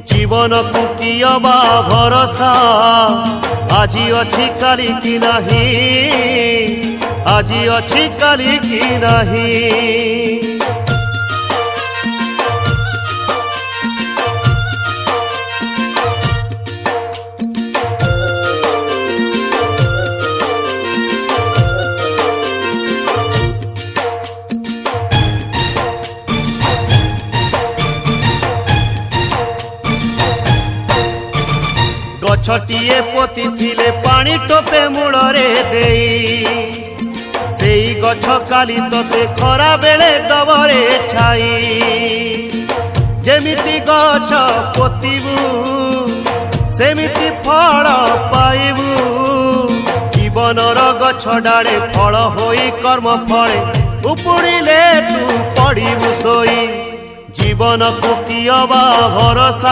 जीवन को कियबा भरोसा आजी अच्छी काली की नहीं, आजी अच्छी काली की नहीं। गछटिए पोती थिले पानी टोपे मूड़े देई, सेई गछ काली तोते खरा बेले दबरे छाई। जेमिति गछ पोतीबू सेमिति फल पाइबू, जीवनर गछ डाले फल होई कर्म फले उपुड़िले तू पड़िबू सोई। जीवन को कियबा भरोसा